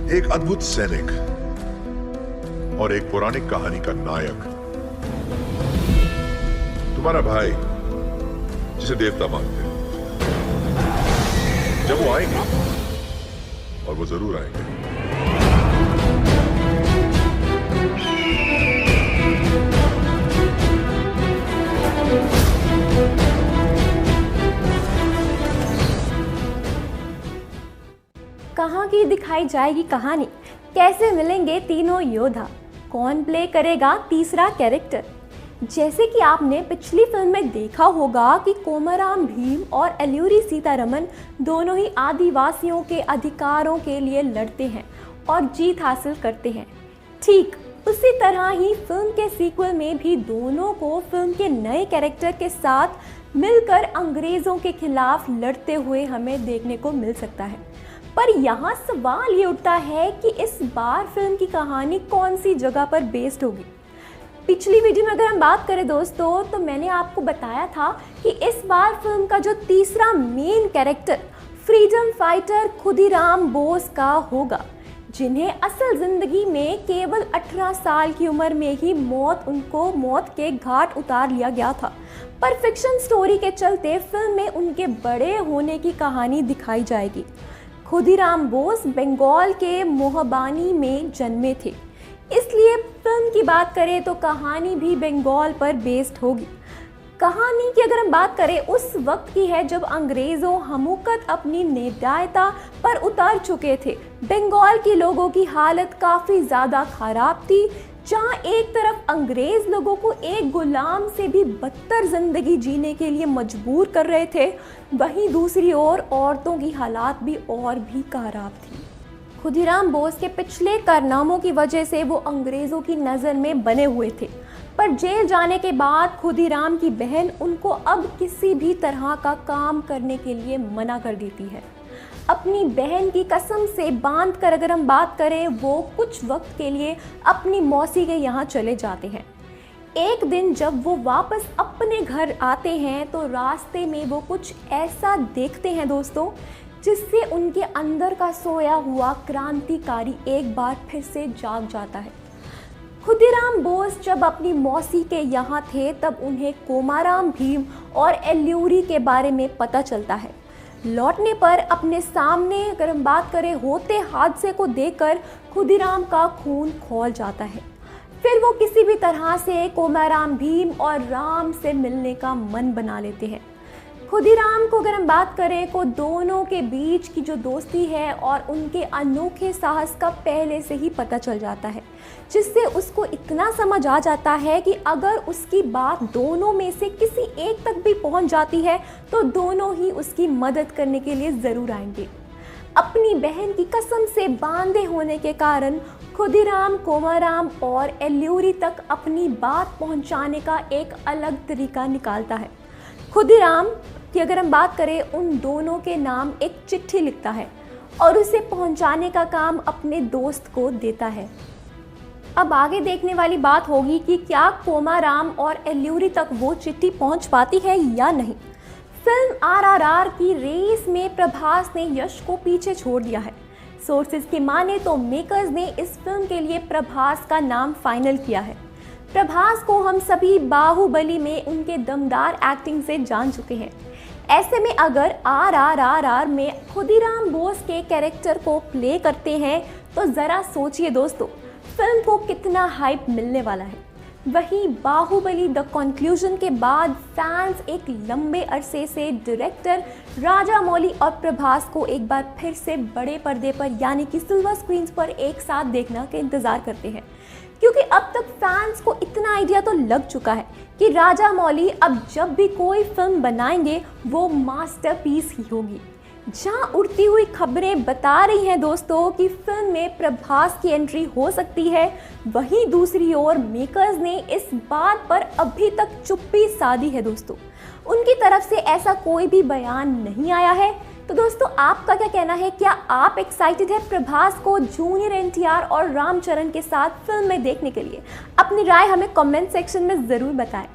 एक अद्भुत सैनिक और एक पौराणिक कहानी का नायक, तुम्हारा भाई जिसे देवता मानते हैं। जब वो आएंगे, और वो जरूर आएंगे, कहाँ की दिखाई जाएगी कहानी, कैसे मिलेंगे तीनों योद्धा, कौन प्ले करेगा तीसरा कैरेक्टर। जैसे कि आपने पिछली फिल्म में देखा होगा कि कोमाराम भीम और एल्लूरी सीतारमन दोनों ही आदिवासियों के अधिकारों के लिए लड़ते हैं और जीत हासिल करते हैं। ठीक उसी तरह ही फिल्म के सीक्वल में भी दोनों को फिल्म के नए कैरेक्टर के साथ मिलकर अंग्रेज़ों के खिलाफ लड़ते हुए हमें देखने को मिल सकता है। पर यहाँ सवाल ये उठता है कि इस बार फिल्म की कहानी कौन सी जगह पर बेस्ड होगी। पिछली वीडियो में अगर हम बात करें दोस्तों, तो मैंने आपको बताया था कि इस बार फिल्म का जो तीसरा main character freedom fighter Khudiram Bose का होगा, जिन्हें असल ज़िंदगी में केवल 18 साल की उम्र में ही उनको मौत के घाट उतार लिया गया था। पर फिक्शन स्टोरी के चलते फिल्म में उनके बड़े होने की कहानी दिखाई जाएगी। खुदीराम बोस बंगाल के मोहबानी में जन्मे थे, इसलिए फिल्म की बात करें तो कहानी भी बंगाल पर बेस्ड होगी। कहानी की अगर हम बात करें उस वक्त की है जब अंग्रेज़ों हमूकत अपनी निर्दयता पर उतार चुके थे। बंगाल के लोगों की हालत काफ़ी ज़्यादा ख़राब थी, जहाँ एक तरफ अंग्रेज़ लोगों को एक गुलाम से भी बदतर ज़िंदगी जीने के लिए मजबूर कर रहे थे, वहीं दूसरी ओर औरतों की हालात भी और भी ख़राब थी। खुदीराम बोस के पिछले कारनामों की वजह से वो अंग्रेज़ों की नज़र में बने हुए थे, पर जेल जाने के बाद खुदीराम की बहन उनको अब किसी भी तरह का काम करने के लिए मना कर देती है। अपनी बहन की कसम से बांध कर अगर हम बात करें, वो कुछ वक्त के लिए अपनी मौसी के यहाँ चले जाते हैं। एक दिन जब वो वापस अपने घर आते हैं तो रास्ते में वो कुछ ऐसा देखते हैं दोस्तों, जिससे उनके अंदर का सोया हुआ क्रांतिकारी एक बार फिर से जाग जाता है। खुदीराम बोस जब अपनी मौसी के यहाँ थे तब उन्हें कोमाराम भीम और एल्लूरी के बारे में पता चलता है। लौटने पर अपने सामने अगर हम बात करें होते हादसे को देखकर खुदीराम का खून खौल जाता है। फिर वो किसी भी तरह से कोमाराम भीम और राम से मिलने का मन बना लेते हैं। खुदीराम को अगर हम बात करें तो दोनों के बीच की जो दोस्ती है और उनके अनोखे साहस का पहले से ही पता चल जाता है, जिससे उसको इतना समझ आ जाता है कि अगर उसकी बात दोनों में से किसी एक तक भी पहुंच जाती है तो दोनों ही उसकी मदद करने के लिए ज़रूर आएंगे। अपनी बहन की कसम से बांधे होने के कारण खुदीराम कोमाराम और एल्लूरी तक अपनी बात पहुंचाने का एक अलग तरीका निकालता है। खुदीराम की अगर हम बात करें, उन दोनों के नाम एक चिट्ठी लिखता है और उसे पहुंचाने का काम अपने दोस्त को देता है। अब आगे देखने वाली बात होगी कि क्या कोमाराम और एल्लूरी तक वो चिट्ठी पहुंच पाती है या नहीं। फिल्म RRR की रेस में प्रभास ने यश को पीछे छोड़ दिया है। सोर्सेज की माने तो मेकर्स ने इस फिल्म के लिए प्रभास का नाम फाइनल किया है। प्रभास को हम सभी बाहुबली में उनके दमदार एक्टिंग से जान चुके हैं। ऐसे में अगर RRR में खुदीराम बोस के कैरेक्टर को प्ले करते हैं तो ज़रा सोचिए दोस्तों, फिल्म को कितना हाइप मिलने वाला है। वहीं बाहुबली द कंक्लूजन के बाद फैंस एक लंबे अरसे से डायरेक्टर राजामौली और प्रभास को एक बार फिर से बड़े पर्दे पर यानी कि सिल्वर स्क्रीन्स पर एक साथ देखने का इंतज़ार करते हैं, क्योंकि अब तक फैंस को इतना आइडिया तो लग चुका है कि राजामौली अब जब भी कोई फिल्म बनाएंगे वो मास्टरपीस ही होगी। जहां उड़ती हुई खबरें बता रही हैं दोस्तों कि फिल्म में प्रभास की एंट्री हो सकती है, वहीं दूसरी ओर मेकर्स ने इस बात पर अभी तक चुप्पी साधी है दोस्तों। उनकी तरफ से ऐसा कोई भी बयान नहीं आया है। तो दोस्तों, आपका क्या कहना है? क्या आप एक्साइटेड है प्रभास को जूनियर NTR और रामचरण के साथ फिल्म में देखने के लिए? अपनी राय हमें कमेंट सेक्शन में ज़रूर बताएं।